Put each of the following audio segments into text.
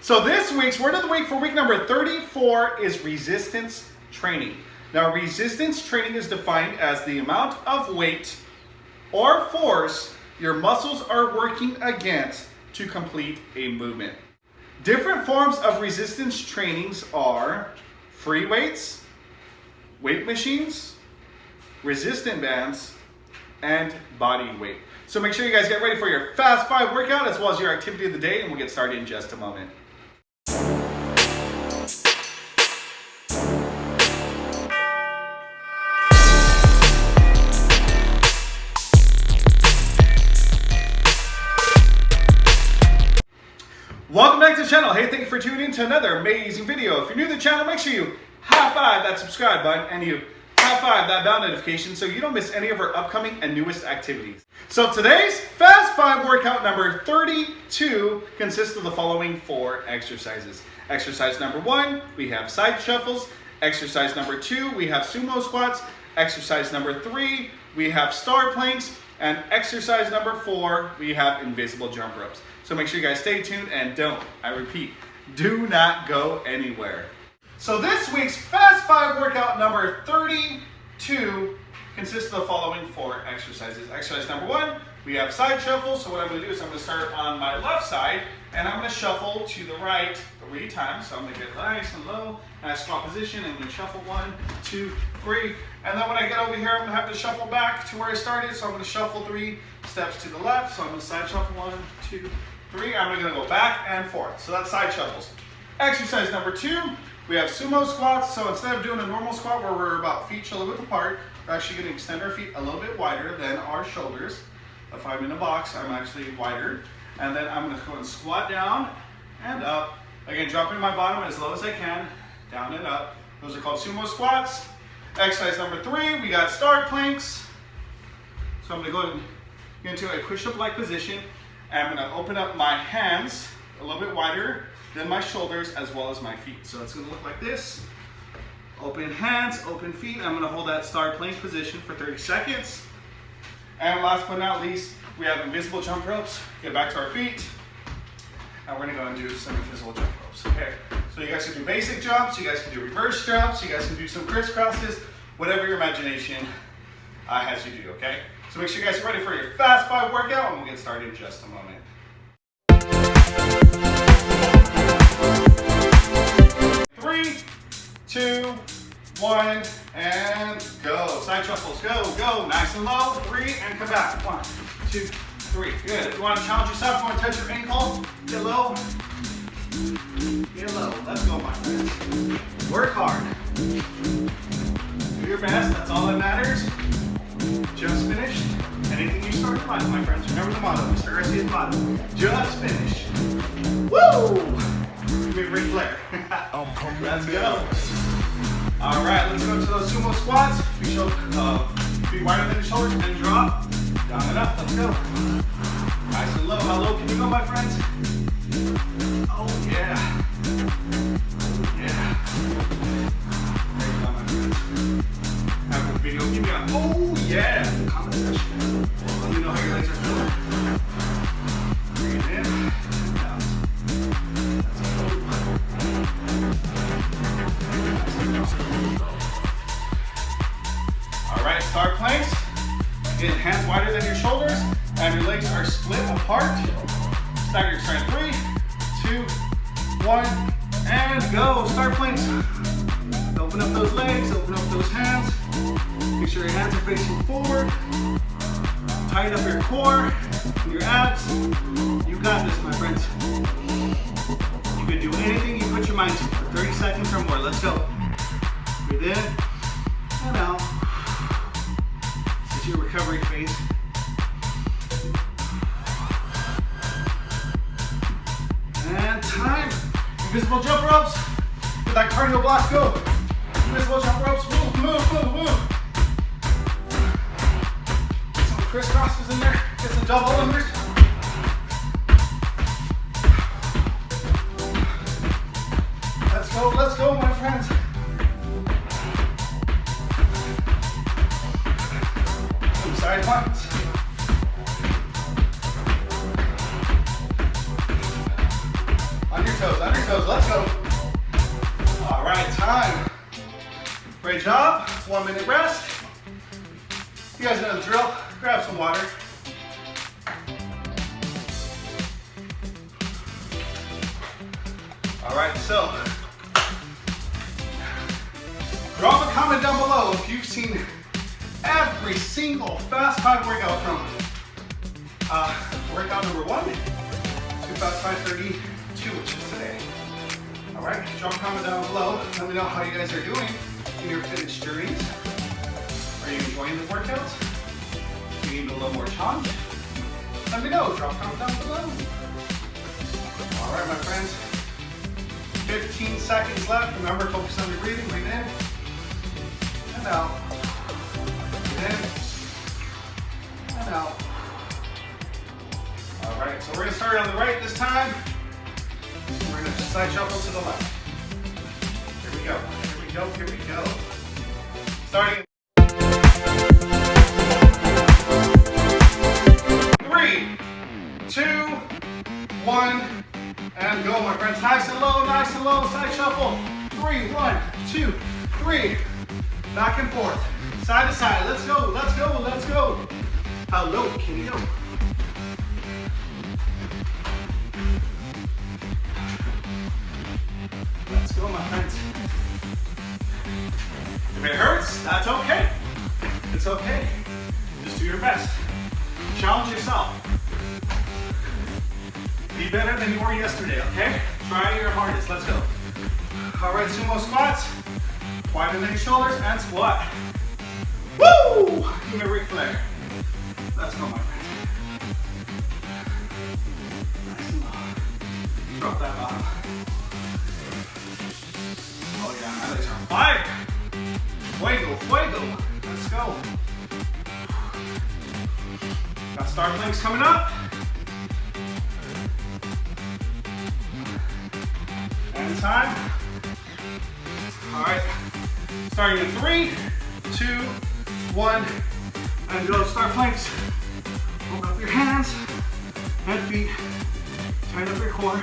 So this week's word of the week for week number 34 is resistance training. Now, resistance training is defined as the amount of weight or force your muscles are working against to complete a movement. Different forms of resistance trainings are free weights, weight machines, resistant bands, and body weight. So make sure you guys get ready for your Fast 5 workout as well as your activity of the day, and we'll get started in just a moment. Welcome back to the channel. Hey, thank you for tuning in to another amazing video. If you're new to the channel, make sure you high five that subscribe button and you high five that bell notification so you don't miss any of our upcoming and newest activities. So today's Fast 5 workout number 32 consists of the following 4 exercises. Exercise number 1, we have side shuffles. Exercise number 2, we have sumo squats. Exercise number 3, we have star planks. And exercise number 4, we have invisible jump ropes. So make sure you guys stay tuned and don't, I repeat, do not go anywhere. So this week's Fast 5 workout number 32 consists of the following 4 exercises. Exercise number 1, we have side shuffle. So what I'm going to do is I'm going to start on my left side and I'm going to shuffle to the right 3 times. So I'm going to get nice and low and I swap position and then shuffle 1, 2, 3. And then when I get over here, I'm going to have to shuffle back to where I started. So I'm going to shuffle 3 steps to the left. So I'm going to side shuffle 1, 2, 3. I'm going to go back and forth. So that's side shuffles. Exercise number 2, we have sumo squats. So instead of doing a normal squat where we're about feet shoulder width apart, we're actually going to extend our feet a little bit wider than our shoulders. If I'm in a box, I'm actually wider. And then I'm going to go and squat down and up. Again, dropping my bottom as low as I can, down and up. Those are called sumo squats. Exercise number 3, we got star planks. So I'm going to go ahead and get into a push-up-like position. And I'm going to open up my hands a little bit wider than my shoulders as well as my feet. So it's going to look like this. Open hands, open feet. I'm going to hold that star plank position for 30 seconds. And last but not least, we have invisible jump ropes. Get back to our feet. And we're going to go and do some invisible jump ropes. Okay. So you guys can do basic jumps. You guys can do reverse jumps. You guys can do some crisscrosses. Whatever your imagination has you do. Okay. So make sure you guys are ready for your Fast 5 workout, and we'll get started in just a moment. 3, 2, 1, and go. Side shuffles, go. Nice and low. 3, and come back. 1, 2, 3. Good. If you want to challenge yourself, you want to touch your ankle, get low. Get low. Let's go, my friends. Work hard. Do your best. That's all that matters. Just finished. Anything you start in life, my friends. Remember the motto, Mr. Garcia's motto. Just finish. Woo! Give me a Ric Flair. Let's go. All right, let's go to those sumo squats. Feet wider than the shoulders and drop. Down and up. Let's go. Nice and low. How low can you go, my friends? Oh yeah. Yeah. There you go, my friends. After the video, give me a oh yeah comment section. Let me know how your legs are feeling. Breathe in and out. All right, star planks. Get hands wider than your shoulders, and your legs are split apart. Stagger your strength. 3, 2, 1, and go. Star planks. Open up those legs. Open up those hands. Make sure your hands are facing forward. Tighten up your core, your abs. You got this, my friends. You can do anything you put your mind to for 30 seconds or more. Let's go. Breathe in and out. This is your recovery phase. And time. Invisible jump ropes. Get that cardio blast go. Invisible jump ropes. Move. Get some crisscrosses in there. Get some double unders. Let's go, my friends. Some side planks. On your under your toes, let's go. All right, time. Great job, 1 minute rest. You guys know the drill, grab some water. All right, so drop a comment down below if you've seen every single Fast 5 workout from workout number 1 to Fast 5 32, which is today. All right, drop a comment down below. Let me know how you guys are doing in your fitness journeys. Are you enjoying the workouts? Do you need a little more challenge? Let me know. Drop a comment down below. All right, my friends. 15 seconds left. Remember, focus on your breathing. Breathe in and out. Breathe in and out. All right, so we're gonna start on the right this time. We're gonna side shuffle to the left. Here we go. Here we go. Here we go. Starting. 3, 2, 1. And go, my friends. Nice and low, side shuffle. 3, 1, 2, 3. Back and forth, side to side. Let's go, let's go, let's go. How low can you go? Let's go, my friends. If it hurts, that's okay. It's okay. Just do your best. Challenge yourself. Be better than you were yesterday, okay? Try your hardest, let's go. All right, sumo squats. Widen the shoulders and squat. Woo! Give me a Ric Flair. Let's go, my friend. Nice and low. Drop that bottom. Oh yeah, my legs are on fire. Fuego, fuego. Let's go. Got star planks coming up. And time. All right. Starting in 3, 2, 1, and go. Star planks. Open up your hands and feet. Tighten up your core.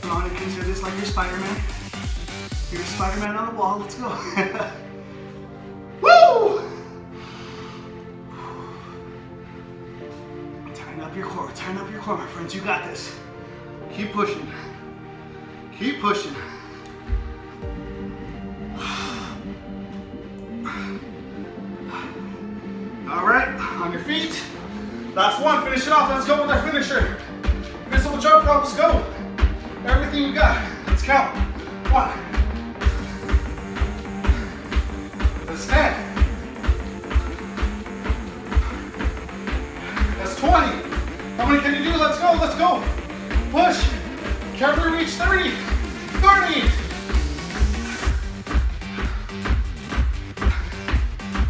Come on, and consider this like your Spider-Man. You're Spider-Man on the wall. Let's go. Woo! Tighten up your core. Tighten up your core, my friends. You got this. Keep pushing. Keep pushing. All right, on your feet. Last one, finish it off. Let's go with our finisher. Invisible jump rope, let's go. Everything you got. Let's count. 1. That's 10. That's 20. How many can you do? Let's go, let's go. Push. Carefully reach 30. 30.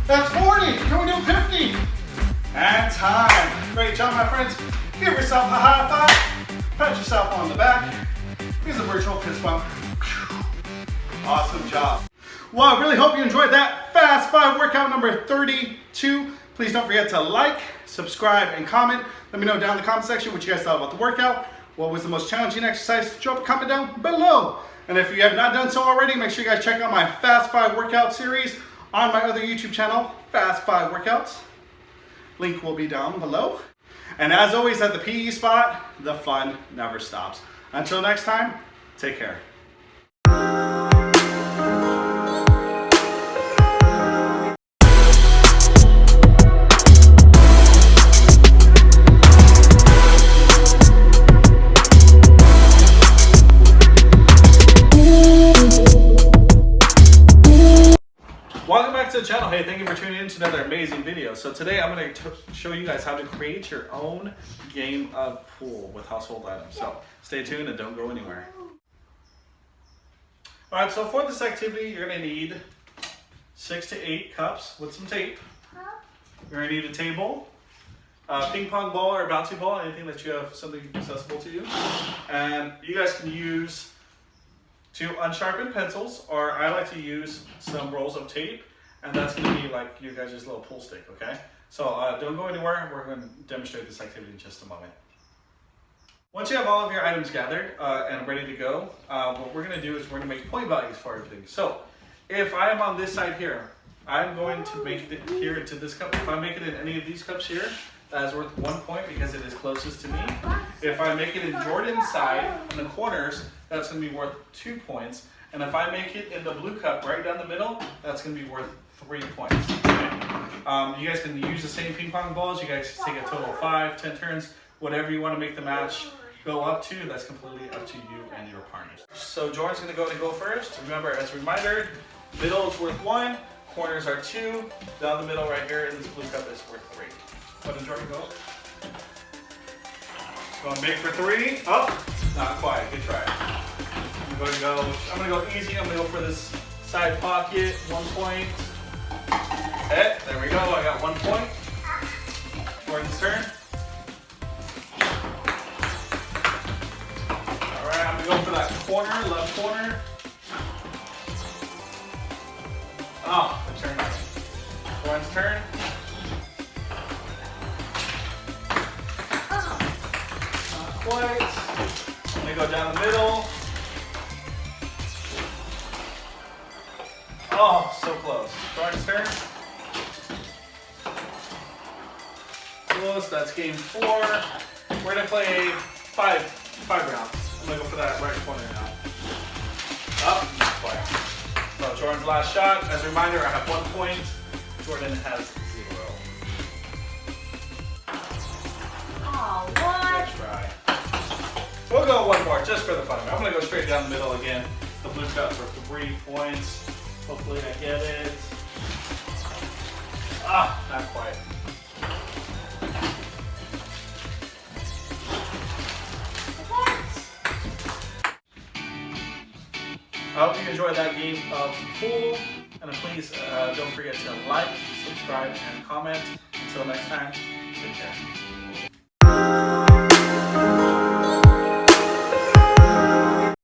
That's 40. Can we do 50? And time. Great job, my friends. Give yourself a high five. Pat yourself on the back. Here's a virtual fist bump. Awesome job. Well, I really hope you enjoyed that Fast 5 workout number 32. Please don't forget to like, subscribe, and comment. Let me know down in the comment section what you guys thought about the workout. What was the most challenging exercise? Drop a comment down below. And if you have not done so already, make sure you guys check out my Fast 5 workout series on my other YouTube channel, Fast 5 Workouts. Link will be down below. And as always at the PE spot, the fun never stops. Until next time, take care. Welcome back to the channel. Hey, thank you for tuning in to another amazing video. So today I'm going to show you guys how to create your own game of pool with household items. So stay tuned and don't go anywhere. All right, so for this activity, you're going to need 6 to 8 cups with some tape. You're going to need a table, a ping pong ball or a bouncy ball, anything that you have something accessible to you. And you guys can use 2 unsharpened pencils, or I like to use some rolls of tape, and that's going to be like your guys' little pool stick, okay? So don't go anywhere. We're going to demonstrate this activity in just a moment. Once you have all of your items gathered and ready to go, what we're going to do is we're going to make point values for everything. So if I am on this side here, I'm going to make it here into this cup. If I make it in any of these cups here, that is worth 1 point because it is closest to me. If I make it in Jordan's side, in the corners, that's going to be worth 2 points. And if I make it in the blue cup right down the middle, that's going to be worth 3 points. Okay? You guys can use the same ping pong balls. You guys can take a total of 5, 10 turns, whatever you want to make the match go up to. That's completely up to you and your partners. So Jordan's going to go first. Remember, as a reminder, middle is worth 1, corners are 2, down the middle right here in this blue cup is worth 3. What did Jordan go? Going big for 3. Oh, not quite. Good try. I'm going to go easy. I'm going to go for this side pocket. 1 point. Hey, there we go. I got 1 point. Jordan's turn. All right, I'm going to go for that corner, left corner. Oh, the turn. Jordan's turn. Not quite. I'm going to go down the middle. Oh, so close. Jordan's turn. Close, that's game 4. We're gonna play five rounds. I'm gonna go for that right corner now. Up, fire. So Jordan's last shot. As a reminder, I have 1 point. Jordan has 0. Oh, what? Good try. We'll go one more, just for the fun of it. I'm gonna go straight down the middle again. The blue cup for 3 points. Hopefully I get it. Ah, not quite. I hope you enjoyed that game of pool. And please don't forget to like, subscribe, and comment. Until next time, take care.